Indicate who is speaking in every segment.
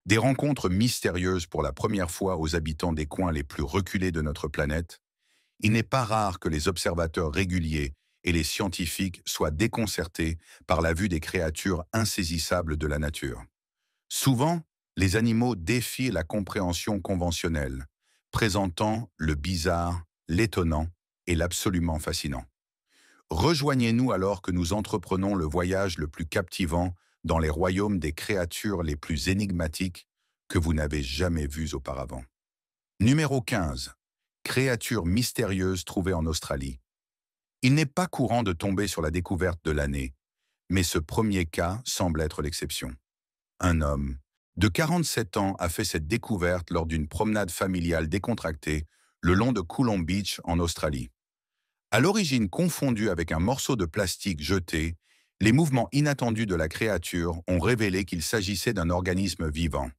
Speaker 1: Des rencontres mystérieuses pour la première fois aux habitants des coins les plus reculés de notre planète, il n'est pas rare que les observateurs réguliers et les scientifiques soient déconcertés par la vue des créatures insaisissables de la nature. Souvent, les animaux défient la compréhension conventionnelle, présentant le bizarre, l'étonnant et l'absolument fascinant. Rejoignez-nous alors que nous entreprenons le voyage le plus captivant dans les royaumes des créatures les plus énigmatiques que vous n'avez jamais vues auparavant. Numéro 15. Créatures mystérieuses trouvées en Australie. Il n'est pas courant de tomber sur la découverte de l'année, mais ce premier cas semble être l'exception. Un homme de 47 ans a fait cette découverte lors d'une promenade familiale décontractée le long de Coulomb Beach en Australie. À l'origine confondue avec un morceau de plastique jeté, les mouvements inattendus de la créature ont révélé qu'il s'agissait d'un organisme vivant.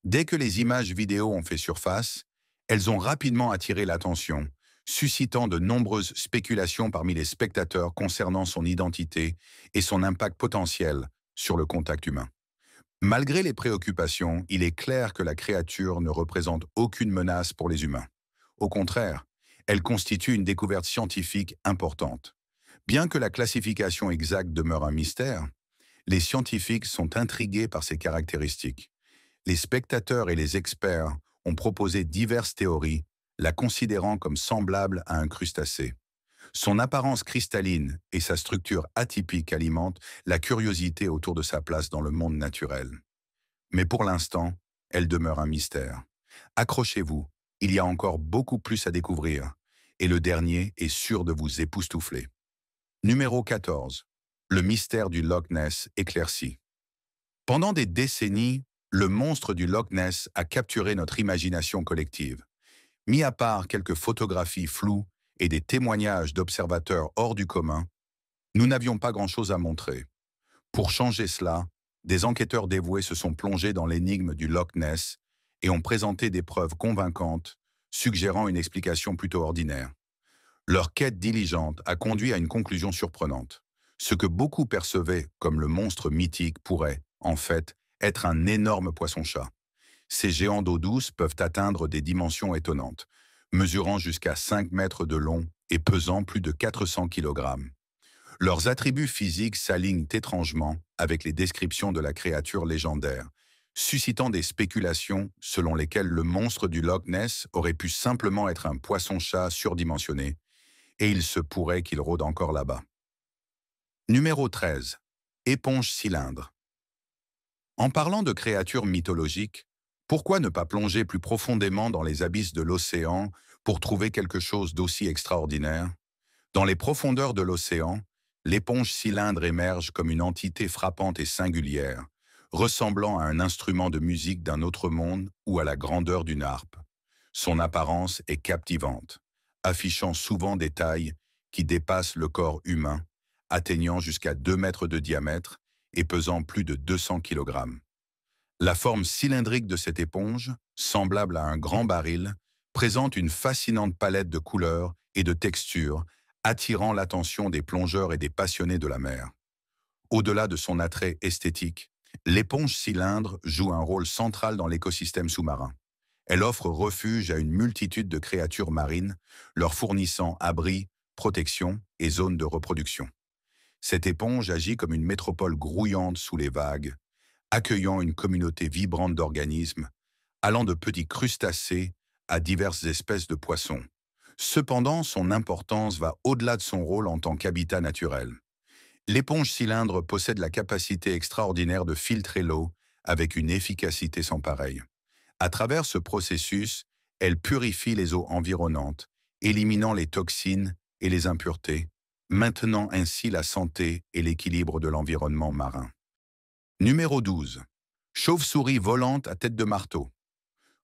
Speaker 1: Dès que les images vidéo ont fait surface, elles ont rapidement attiré l'attention, suscitant de nombreuses spéculations parmi les spectateurs concernant son identité et son impact potentiel sur le contact humain. Malgré les préoccupations, il est clair que la créature ne représente aucune menace pour les humains. Au contraire, elle constitue une découverte scientifique importante. Bien que la classification exacte demeure un mystère, les scientifiques sont intrigués par ses caractéristiques. Les spectateurs et les experts ont proposé diverses théories, la considérant comme semblable à un crustacé. Son apparence cristalline et sa structure atypique alimentent la curiosité autour de sa place dans le monde naturel. Mais pour l'instant, elle demeure un mystère. Accrochez-vous, il y a encore beaucoup plus à découvrir, et le dernier est sûr de vous époustoufler. Numéro 14. Le mystère du Loch Ness éclairci. Pendant des décennies, le monstre du Loch Ness a capturé notre imagination collective. Mis à part quelques photographies floues et des témoignages d'observateurs hors du commun, nous n'avions pas grand-chose à montrer. Pour changer cela, des enquêteurs dévoués se sont plongés dans l'énigme du Loch Ness et ont présenté des preuves convaincantes, suggérant une explication plutôt ordinaire. Leur quête diligente a conduit à une conclusion surprenante. Ce que beaucoup percevaient comme le monstre mythique pourrait, en fait, être un énorme poisson-chat. Ces géants d'eau douce peuvent atteindre des dimensions étonnantes, mesurant jusqu'à 5 mètres de long et pesant plus de 400 kg. Leurs attributs physiques s'alignent étrangement avec les descriptions de la créature légendaire, suscitant des spéculations selon lesquelles le monstre du Loch Ness aurait pu simplement être un poisson-chat surdimensionné, et il se pourrait qu'il rôde encore là-bas. Numéro 13. Éponge cylindre. En parlant de créatures mythologiques, pourquoi ne pas plonger plus profondément dans les abysses de l'océan pour trouver quelque chose d'aussi extraordinaire? Dans les profondeurs de l'océan, l'éponge cylindre émerge comme une entité frappante et singulière, ressemblant à un instrument de musique d'un autre monde ou à la grandeur d'une harpe. Son apparence est captivante, affichant souvent des tailles qui dépassent le corps humain, atteignant jusqu'à 2 mètres de diamètre et pesant plus de 200 kg. La forme cylindrique de cette éponge, semblable à un grand baril, présente une fascinante palette de couleurs et de textures, attirant l'attention des plongeurs et des passionnés de la mer. Au-delà de son attrait esthétique, l'éponge cylindre joue un rôle central dans l'écosystème sous-marin. Elle offre refuge à une multitude de créatures marines, leur fournissant abris, protection et zones de reproduction. Cette éponge agit comme une métropole grouillante sous les vagues, accueillant une communauté vibrante d'organismes, allant de petits crustacés à diverses espèces de poissons. Cependant, son importance va au-delà de son rôle en tant qu'habitat naturel. L'éponge cylindre possède la capacité extraordinaire de filtrer l'eau avec une efficacité sans pareille. À travers ce processus, elle purifie les eaux environnantes, éliminant les toxines et les impuretés, maintenant ainsi la santé et l'équilibre de l'environnement marin. Numéro 12. Chauve-souris volante à tête de marteau.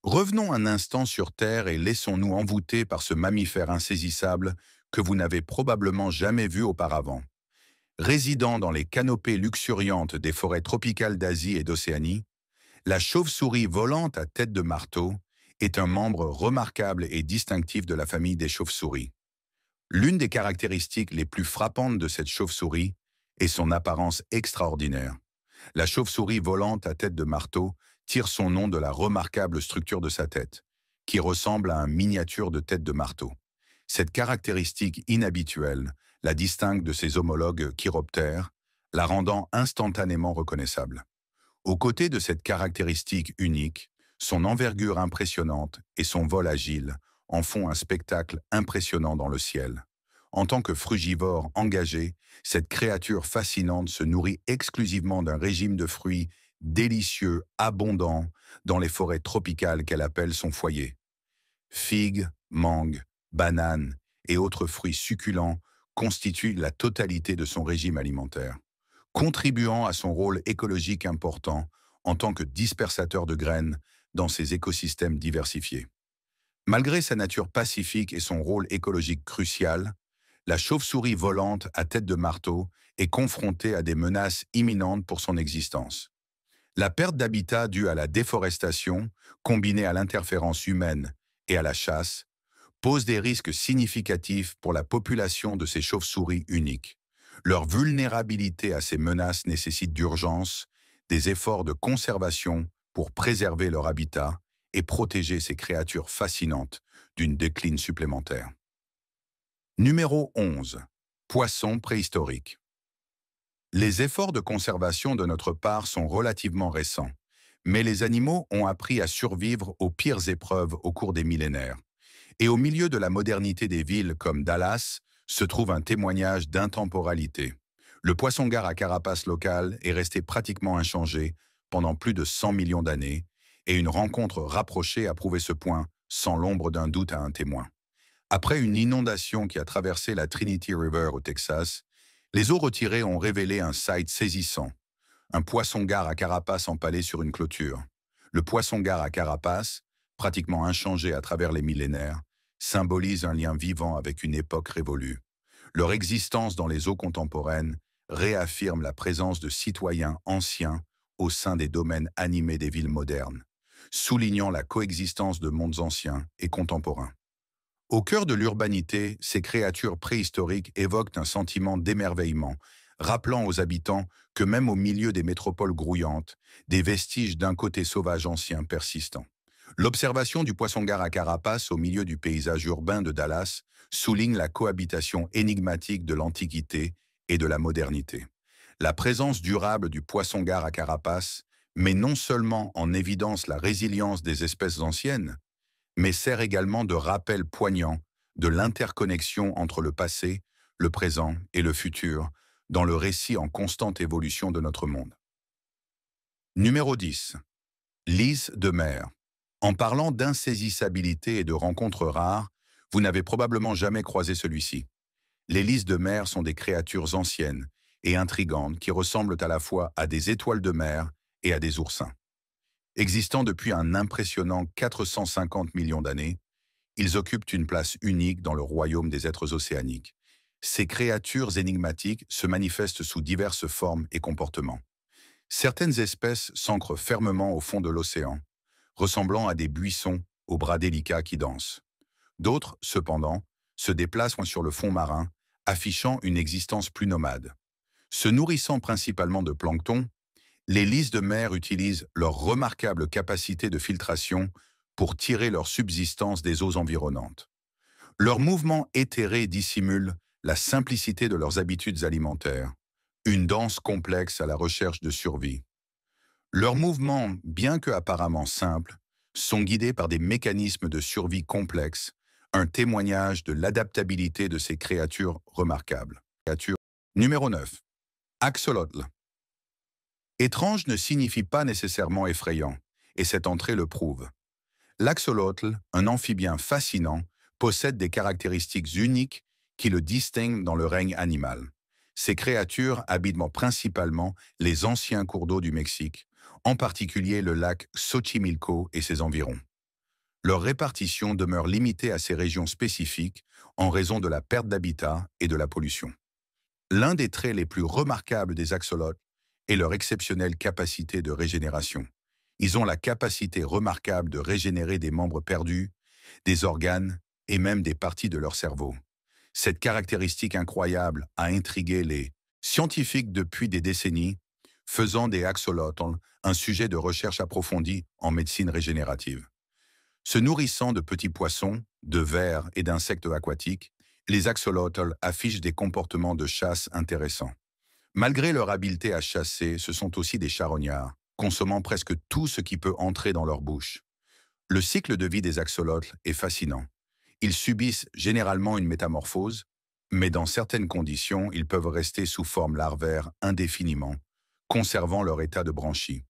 Speaker 1: Revenons un instant sur Terre et laissons-nous envoûter par ce mammifère insaisissable que vous n'avez probablement jamais vu auparavant. Résidant dans les canopées luxuriantes des forêts tropicales d'Asie et d'Océanie, la chauve-souris volante à tête de marteau est un membre remarquable et distinctif de la famille des chauves-souris. L'une des caractéristiques les plus frappantes de cette chauve-souris est son apparence extraordinaire. La chauve-souris volante à tête de marteau tire son nom de la remarquable structure de sa tête, qui ressemble à une miniature de tête de marteau. Cette caractéristique inhabituelle la distingue de ses homologues chiroptères, la rendant instantanément reconnaissable. Aux côtés de cette caractéristique unique, son envergure impressionnante et son vol agile en font un spectacle impressionnant dans le ciel. En tant que frugivore engagé, cette créature fascinante se nourrit exclusivement d'un régime de fruits délicieux, abondants, dans les forêts tropicales qu'elle appelle son foyer. Figues, mangues, bananes et autres fruits succulents constituent la totalité de son régime alimentaire, contribuant à son rôle écologique important en tant que dispersateur de graines dans ces écosystèmes diversifiés. Malgré sa nature pacifique et son rôle écologique crucial, la chauve-souris volante à tête de marteau est confrontée à des menaces imminentes pour son existence. La perte d'habitat due à la déforestation, combinée à l'interférence humaine et à la chasse, pose des risques significatifs pour la population de ces chauves-souris uniques. Leur vulnérabilité à ces menaces nécessite d'urgence des efforts de conservation pour préserver leur habitat et protéger ces créatures fascinantes d'une décline supplémentaire. Numéro 11. Poissons préhistoriques. Les efforts de conservation de notre part sont relativement récents, mais les animaux ont appris à survivre aux pires épreuves au cours des millénaires. Et au milieu de la modernité des villes comme Dallas se trouve un témoignage d'intemporalité. Le poisson-gare à carapace local est resté pratiquement inchangé pendant plus de 100 millions d'années, et une rencontre rapprochée a prouvé ce point sans l'ombre d'un doute à un témoin. Après une inondation qui a traversé la Trinity River au Texas, les eaux retirées ont révélé un site saisissant, un poisson-gare à carapace empalé sur une clôture. Le poisson-gare à carapace, pratiquement inchangé à travers les millénaires, symbolise un lien vivant avec une époque révolue. Leur existence dans les eaux contemporaines réaffirme la présence de citoyens anciens au sein des domaines animés des villes modernes, soulignant la coexistence de mondes anciens et contemporains. Au cœur de l'urbanité, ces créatures préhistoriques évoquent un sentiment d'émerveillement, rappelant aux habitants que même au milieu des métropoles grouillantes, des vestiges d'un côté sauvage ancien persistant. L'observation du poisson-gare à carapace au milieu du paysage urbain de Dallas souligne la cohabitation énigmatique de l'Antiquité et de la modernité. La présence durable du poisson-gare à carapace met non seulement en évidence la résilience des espèces anciennes, mais sert également de rappel poignant de l'interconnexion entre le passé, le présent et le futur dans le récit en constante évolution de notre monde. Numéro 10. Lys de mer. En parlant d'insaisissabilité et de rencontres rares, vous n'avez probablement jamais croisé celui-ci. Les lys de mer sont des créatures anciennes et intrigantes qui ressemblent à la fois à des étoiles de mer et à des oursins. Existant depuis un impressionnant 450 millions d'années, ils occupent une place unique dans le royaume des êtres océaniques. Ces créatures énigmatiques se manifestent sous diverses formes et comportements. Certaines espèces s'ancrent fermement au fond de l'océan, ressemblant à des buissons aux bras délicats qui dansent. D'autres, cependant, se déplacent sur le fond marin, affichant une existence plus nomade. Se nourrissant principalement de plancton, les lys de mer utilisent leur remarquable capacité de filtration pour tirer leur subsistance des eaux environnantes. Leurs mouvements éthérés dissimulent la simplicité de leurs habitudes alimentaires, une danse complexe à la recherche de survie. Leurs mouvements, bien que apparemment simples, sont guidés par des mécanismes de survie complexes, un témoignage de l'adaptabilité de ces créatures remarquables. Numéro 9. Axolotl. Étrange ne signifie pas nécessairement effrayant, et cette entrée le prouve. L'axolotl, un amphibien fascinant, possède des caractéristiques uniques qui le distinguent dans le règne animal. Ces créatures habitent principalement les anciens cours d'eau du Mexique, en particulier le lac Xochimilco et ses environs. Leur répartition demeure limitée à ces régions spécifiques en raison de la perte d'habitat et de la pollution. L'un des traits les plus remarquables des axolotls est leur exceptionnelle capacité de régénération. Ils ont la capacité remarquable de régénérer des membres perdus, des organes et même des parties de leur cerveau. Cette caractéristique incroyable a intrigué les scientifiques depuis des décennies, faisant des axolotls un sujet de recherche approfondie en médecine régénérative. Se nourrissant de petits poissons, de vers et d'insectes aquatiques, les axolotls affichent des comportements de chasse intéressants. Malgré leur habileté à chasser, ce sont aussi des charognards, consommant presque tout ce qui peut entrer dans leur bouche. Le cycle de vie des axolotls est fascinant. Ils subissent généralement une métamorphose, mais dans certaines conditions, ils peuvent rester sous forme larvaire indéfiniment, conservant leur état de branchie.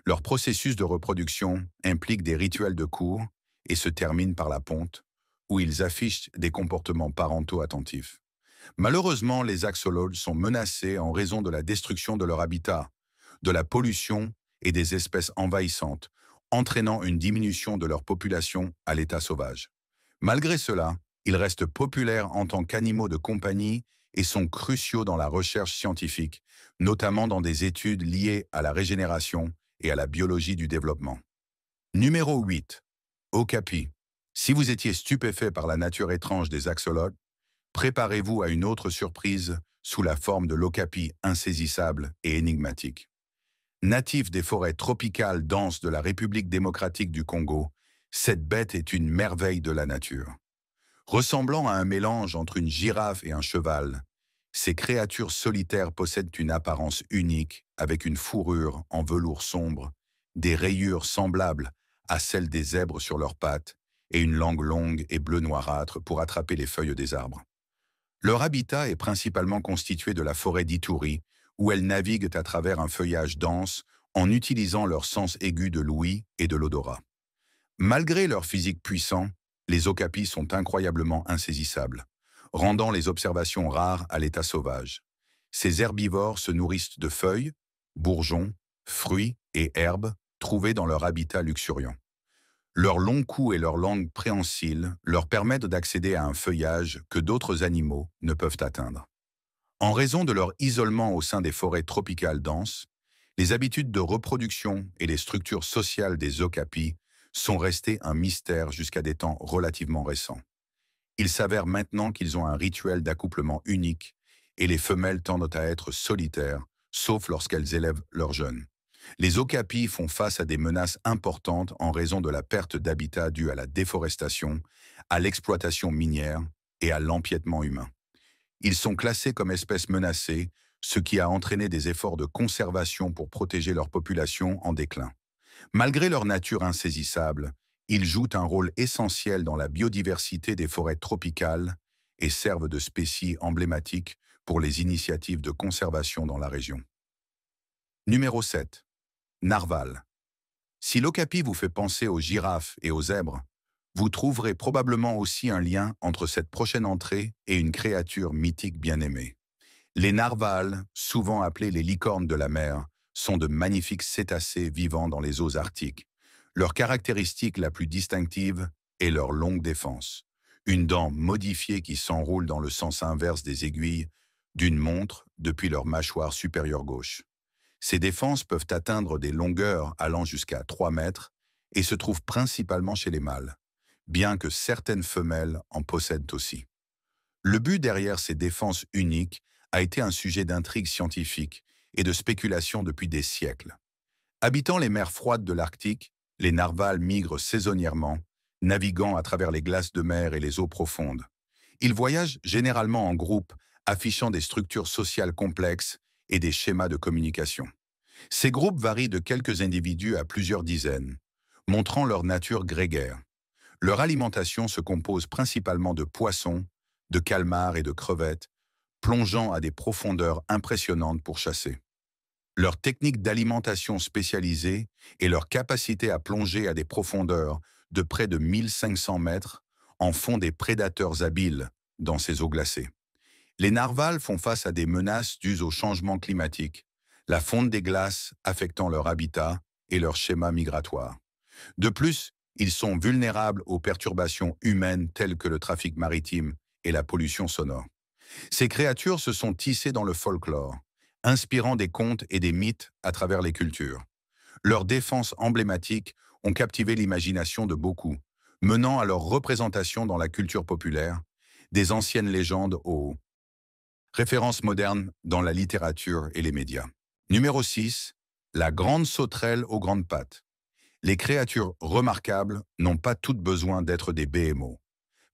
Speaker 1: Leur processus de reproduction implique des rituels de cour et se termine par la ponte, où ils affichent des comportements parentaux attentifs. Malheureusement, les axolotls sont menacés en raison de la destruction de leur habitat, de la pollution et des espèces envahissantes, entraînant une diminution de leur population à l'état sauvage. Malgré cela, ils restent populaires en tant qu'animaux de compagnie et sont cruciaux dans la recherche scientifique, notamment dans des études liées à la régénération et à la biologie du développement. Numéro 8. Okapi. Si vous étiez stupéfait par la nature étrange des axolotls, préparez-vous à une autre surprise sous la forme de l'okapi insaisissable et énigmatique. Natif des forêts tropicales denses de la République démocratique du Congo, cette bête est une merveille de la nature. Ressemblant à un mélange entre une girafe et un cheval, ces créatures solitaires possèdent une apparence unique avec une fourrure en velours sombre, des rayures semblables à celles des zèbres sur leurs pattes et une langue longue et bleu noirâtre pour attraper les feuilles des arbres. Leur habitat est principalement constitué de la forêt d'Ituri, où elles naviguent à travers un feuillage dense en utilisant leur sens aigu de l'ouïe et de l'odorat. Malgré leur physique puissant, les okapis sont incroyablement insaisissables, rendant les observations rares à l'état sauvage. Ces herbivores se nourrissent de feuilles, bourgeons, fruits et herbes trouvés dans leur habitat luxuriant. Leur long cou et leur langue préhensile leur permettent d'accéder à un feuillage que d'autres animaux ne peuvent atteindre. En raison de leur isolement au sein des forêts tropicales denses, les habitudes de reproduction et les structures sociales des okapis sont restées un mystère jusqu'à des temps relativement récents. Il s'avère maintenant qu'ils ont un rituel d'accouplement unique et les femelles tendent à être solitaires, sauf lorsqu'elles élèvent leurs jeunes. Les okapis font face à des menaces importantes en raison de la perte d'habitat due à la déforestation, à l'exploitation minière et à l'empiètement humain. Ils sont classés comme espèces menacées, ce qui a entraîné des efforts de conservation pour protéger leur population en déclin. Malgré leur nature insaisissable, ils jouent un rôle essentiel dans la biodiversité des forêts tropicales et servent de spécies emblématiques pour les initiatives de conservation dans la région. Numéro 7. Narval. Si l'okapi vous fait penser aux girafes et aux zèbres, vous trouverez probablement aussi un lien entre cette prochaine entrée et une créature mythique bien aimée. Les narvals, souvent appelés les licornes de la mer, sont de magnifiques cétacés vivant dans les eaux arctiques. Leur caractéristique la plus distinctive est leur longue défense, une dent modifiée qui s'enroule dans le sens inverse des aiguilles d'une montre depuis leur mâchoire supérieure gauche. Ces défenses peuvent atteindre des longueurs allant jusqu'à 3 mètres et se trouvent principalement chez les mâles, bien que certaines femelles en possèdent aussi. Le but derrière ces défenses uniques a été un sujet d'intrigue scientifique et de spéculation depuis des siècles. Habitant les mers froides de l'Arctique, les narvals migrent saisonnièrement, naviguant à travers les glaces de mer et les eaux profondes. Ils voyagent généralement en groupe, affichant des structures sociales complexes et des schémas de communication. Ces groupes varient de quelques individus à plusieurs dizaines, montrant leur nature grégaire. Leur alimentation se compose principalement de poissons, de calmars et de crevettes, plongeant à des profondeurs impressionnantes pour chasser. Leur technique d'alimentation spécialisée et leur capacité à plonger à des profondeurs de près de 1500 mètres en font des prédateurs habiles dans ces eaux glacées. Les narvals font face à des menaces dues au changement climatique, la fonte des glaces affectant leur habitat et leur schéma migratoire. De plus, ils sont vulnérables aux perturbations humaines telles que le trafic maritime et la pollution sonore. Ces créatures se sont tissées dans le folklore, inspirant des contes et des mythes à travers les cultures. Leurs défenses emblématiques ont captivé l'imagination de beaucoup, menant à leur représentation dans la culture populaire, des anciennes légendes aux références modernes dans la littérature et les médias. Numéro 6. La grande sauterelle aux grandes pattes. Les créatures remarquables n'ont pas toutes besoin d'être des BMO.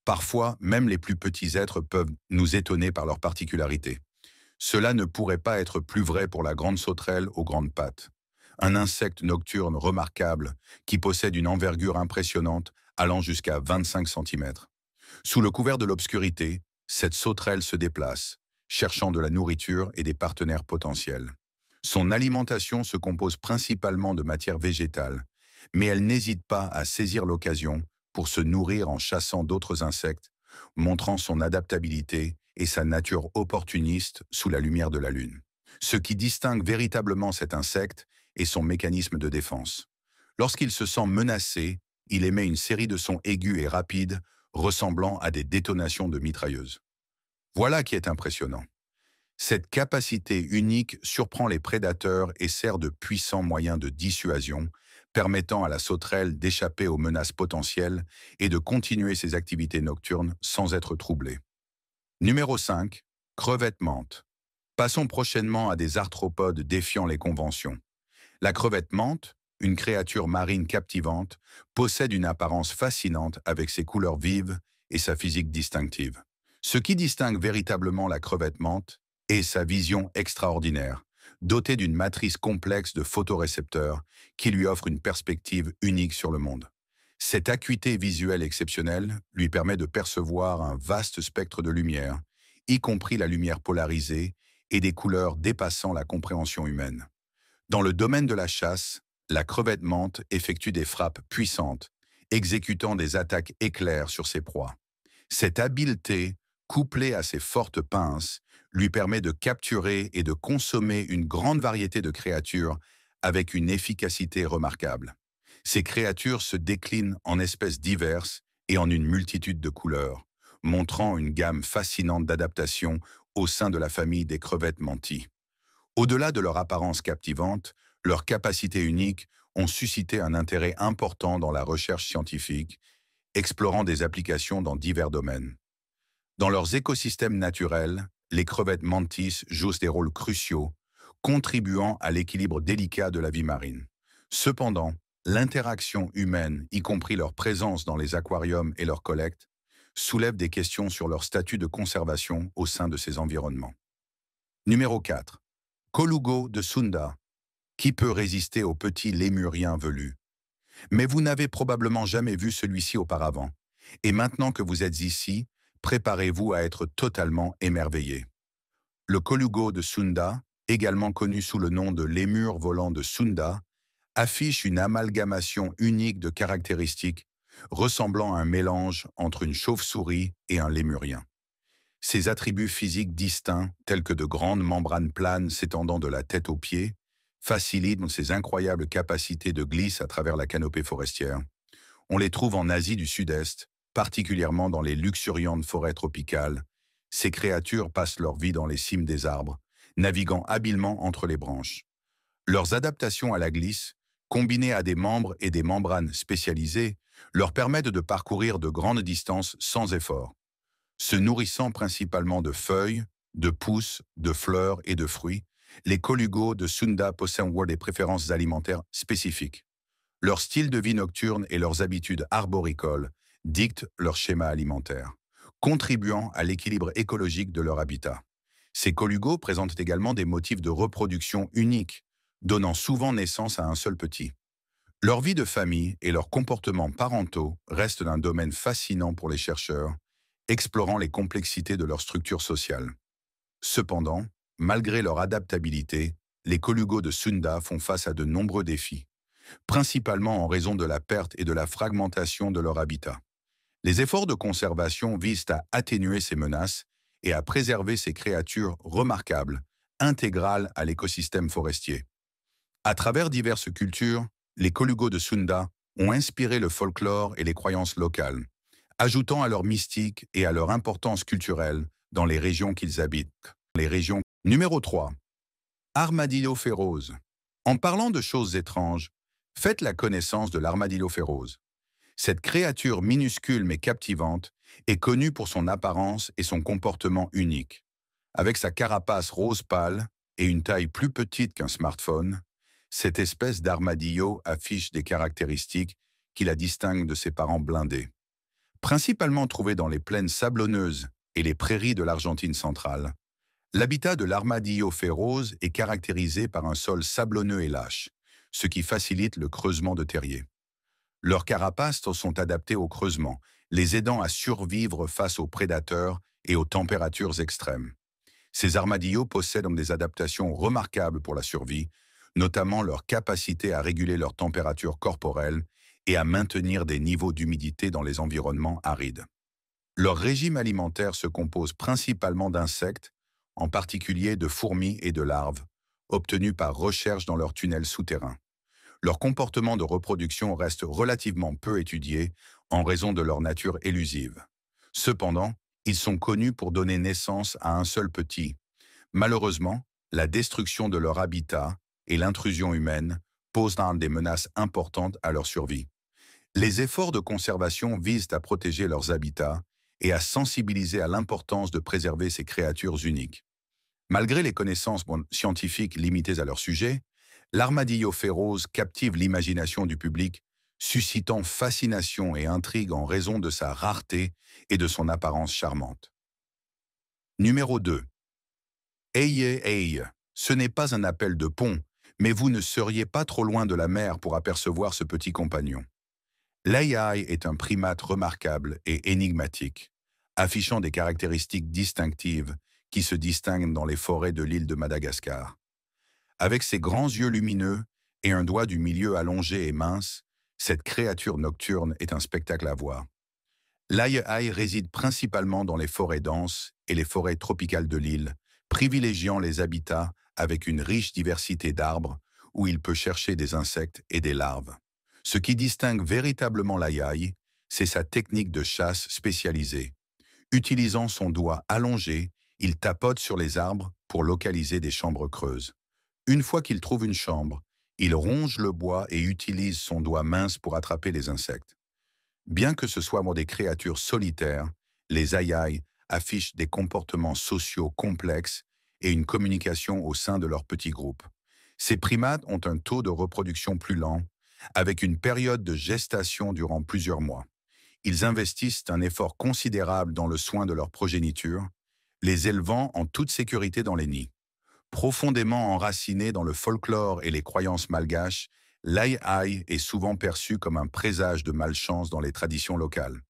Speaker 1: Parfois, même les plus petits êtres peuvent nous étonner par leurs particularités. Cela ne pourrait pas être plus vrai pour la grande sauterelle aux grandes pattes. Un insecte nocturne remarquable qui possède une envergure impressionnante allant jusqu'à 25 cm. Sous le couvert de l'obscurité, cette sauterelle se déplace, cherchant de la nourriture et des partenaires potentiels. Son alimentation se compose principalement de matière végétale, mais elle n'hésite pas à saisir l'occasion pour se nourrir en chassant d'autres insectes, montrant son adaptabilité et sa nature opportuniste sous la lumière de la Lune. Ce qui distingue véritablement cet insecte est son mécanisme de défense. Lorsqu'il se sent menacé, il émet une série de sons aigus et rapides, ressemblant à des détonations de mitrailleuses. Voilà qui est impressionnant. Cette capacité unique surprend les prédateurs et sert de puissant moyen de dissuasion, permettant à la sauterelle d'échapper aux menaces potentielles et de continuer ses activités nocturnes sans être troublée. Numéro 5. Crevette menthe. Passons prochainement à des arthropodes défiant les conventions. La crevette menthe, une créature marine captivante, possède une apparence fascinante avec ses couleurs vives et sa physique distinctive. Ce qui distingue véritablement la crevette menthe est sa vision extraordinaire, dotée d'une matrice complexe de photorécepteurs qui lui offre une perspective unique sur le monde. Cette acuité visuelle exceptionnelle lui permet de percevoir un vaste spectre de lumière, y compris la lumière polarisée et des couleurs dépassant la compréhension humaine. Dans le domaine de la chasse, la crevette menthe effectue des frappes puissantes, exécutant des attaques éclairs sur ses proies. Cette habileté, couplée à ses fortes pinces, lui permet de capturer et de consommer une grande variété de créatures avec une efficacité remarquable. Ces créatures se déclinent en espèces diverses et en une multitude de couleurs, montrant une gamme fascinante d'adaptations au sein de la famille des crevettes menties. Au-delà de leur apparence captivante, leurs capacités uniques ont suscité un intérêt important dans la recherche scientifique, explorant des applications dans divers domaines. Dans leurs écosystèmes naturels, les crevettes mantis jouent des rôles cruciaux, contribuant à l'équilibre délicat de la vie marine. Cependant, l'interaction humaine, y compris leur présence dans les aquariums et leur collecte, soulève des questions sur leur statut de conservation au sein de ces environnements. Numéro 4. Colugo de Sunda. Qui peut résister au petit lémurien velu? Mais vous n'avez probablement jamais vu celui-ci auparavant. Et maintenant que vous êtes ici, préparez-vous à être totalement émerveillé. Le colugo de Sunda, également connu sous le nom de lémur volant de Sunda, affiche une amalgamation unique de caractéristiques ressemblant à un mélange entre une chauve-souris et un lémurien. Ses attributs physiques distincts, tels que de grandes membranes planes s'étendant de la tête aux pieds, facilitent ses incroyables capacités de glisse à travers la canopée forestière. On les trouve en Asie du Sud-Est, particulièrement dans les luxuriantes forêts tropicales. Ces créatures passent leur vie dans les cimes des arbres, naviguant habilement entre les branches. Leurs adaptations à la glisse, combinées à des membres et des membranes spécialisées, leur permettent de parcourir de grandes distances sans effort. Se nourrissant principalement de feuilles, de pousses, de fleurs et de fruits, les colugos de Sunda possèdent des préférences alimentaires spécifiques. Leur style de vie nocturne et leurs habitudes arboricoles dictent leur schéma alimentaire, contribuant à l'équilibre écologique de leur habitat. Ces colugos présentent également des motifs de reproduction uniques, donnant souvent naissance à un seul petit. Leur vie de famille et leurs comportements parentaux restent un domaine fascinant pour les chercheurs, explorant les complexités de leur structure sociale. Cependant, malgré leur adaptabilité, les colugos de Sunda font face à de nombreux défis, principalement en raison de la perte et de la fragmentation de leur habitat. Les efforts de conservation visent à atténuer ces menaces et à préserver ces créatures remarquables, intégrales à l'écosystème forestier. À travers diverses cultures, les colugos de Sunda ont inspiré le folklore et les croyances locales, ajoutant à leur mystique et à leur importance culturelle dans les régions qu'ils habitent. Numéro 3. Armadillo férose. En parlant de choses étranges, faites la connaissance de l'armadillo férose. Cette créature minuscule mais captivante est connue pour son apparence et son comportement unique. Avec sa carapace rose pâle et une taille plus petite qu'un smartphone, cette espèce d'armadillo affiche des caractéristiques qui la distinguent de ses parents blindés. Principalement trouvé dans les plaines sablonneuses et les prairies de l'Argentine centrale, l'habitat de l'armadillo férose est caractérisé par un sol sablonneux et lâche, ce qui facilite le creusement de terriers. Leurs carapaces sont adaptées au creusement, les aidant à survivre face aux prédateurs et aux températures extrêmes. Ces armadillos possèdent des adaptations remarquables pour la survie, notamment leur capacité à réguler leur température corporelle et à maintenir des niveaux d'humidité dans les environnements arides. Leur régime alimentaire se compose principalement d'insectes, en particulier de fourmis et de larves, obtenus par recherche dans leurs tunnels souterrains. Leur comportement de reproduction reste relativement peu étudié en raison de leur nature élusive. Cependant, ils sont connus pour donner naissance à un seul petit. Malheureusement, la destruction de leur habitat et l'intrusion humaine posent des menaces importantes à leur survie. Les efforts de conservation visent à protéger leurs habitats et à sensibiliser à l'importance de préserver ces créatures uniques. Malgré les connaissances scientifiques limitées à leur sujet, l'armadillo férose captive l'imagination du public, suscitant fascination et intrigue en raison de sa rareté et de son apparence charmante. Numéro 2. Ayez, ayez, ce n'est pas un appel de pont, mais vous ne seriez pas trop loin de la mer pour apercevoir ce petit compagnon. L'ai-ai est un primate remarquable et énigmatique, affichant des caractéristiques distinctives qui se distinguent dans les forêts de l'île de Madagascar. Avec ses grands yeux lumineux et un doigt du milieu allongé et mince, cette créature nocturne est un spectacle à voir. L'ai-ai réside principalement dans les forêts denses et les forêts tropicales de l'île, privilégiant les habitats avec une riche diversité d'arbres où il peut chercher des insectes et des larves. Ce qui distingue véritablement l'ai-ai, c'est sa technique de chasse spécialisée. Utilisant son doigt allongé, il tapote sur les arbres pour localiser des chambres creuses. Une fois qu'il trouve une chambre, il ronge le bois et utilise son doigt mince pour attraper les insectes. Bien que ce soit des créatures solitaires, les ai-ai affichent des comportements sociaux complexes et une communication au sein de leur petit groupe. Ces primates ont un taux de reproduction plus lent, avec une période de gestation durant plusieurs mois. Ils investissent un effort considérable dans le soin de leur progéniture, les élevant en toute sécurité dans les nids. Profondément enraciné dans le folklore et les croyances malgaches, l'ai-ai est souvent perçu comme un présage de malchance dans les traditions locales.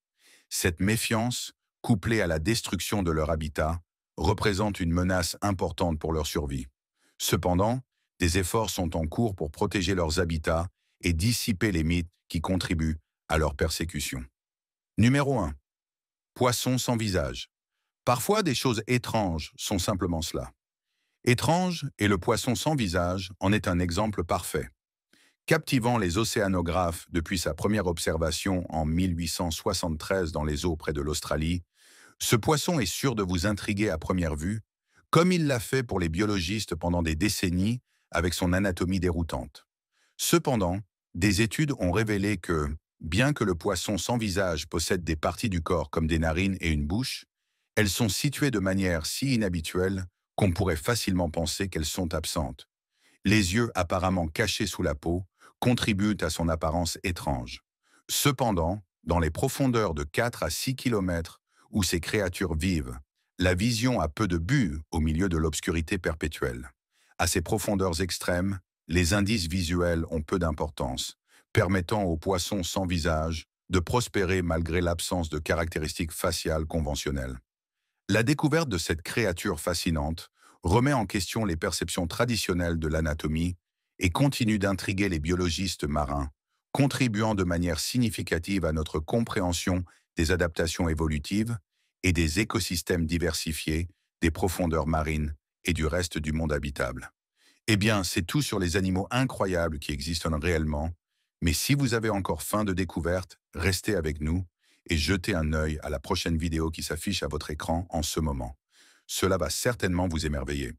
Speaker 1: Cette méfiance, couplée à la destruction de leur habitat, représente une menace importante pour leur survie. Cependant, des efforts sont en cours pour protéger leurs habitats et dissiper les mythes qui contribuent à leur persécution. Numéro 1. Poisson sans visage. Parfois, des choses étranges sont simplement cela. Étrange et le poisson sans visage en est un exemple parfait. Captivant les océanographes depuis sa première observation en 1873 dans les eaux près de l'Australie, ce poisson est sûr de vous intriguer à première vue, comme il l'a fait pour les biologistes pendant des décennies avec son anatomie déroutante. Cependant, des études ont révélé que, bien que le poisson sans visage possède des parties du corps comme des narines et une bouche, elles sont situées de manière si inhabituelle qu'on pourrait facilement penser qu'elles sont absentes. Les yeux apparemment cachés sous la peau contribuent à son apparence étrange. Cependant, dans les profondeurs de 4 à 6 km où ces créatures vivent, la vision a peu de but au milieu de l'obscurité perpétuelle. À ces profondeurs extrêmes, les indices visuels ont peu d'importance, permettant aux poissons sans visage de prospérer malgré l'absence de caractéristiques faciales conventionnelles. La découverte de cette créature fascinante remet en question les perceptions traditionnelles de l'anatomie et continue d'intriguer les biologistes marins, contribuant de manière significative à notre compréhension des adaptations évolutives et des écosystèmes diversifiés, des profondeurs marines et du reste du monde habitable. Eh bien, c'est tout sur les animaux incroyables qui existent réellement, mais si vous avez encore faim de découverte, restez avec nous et jetez un œil à la prochaine vidéo qui s'affiche à votre écran en ce moment. Cela va certainement vous émerveiller.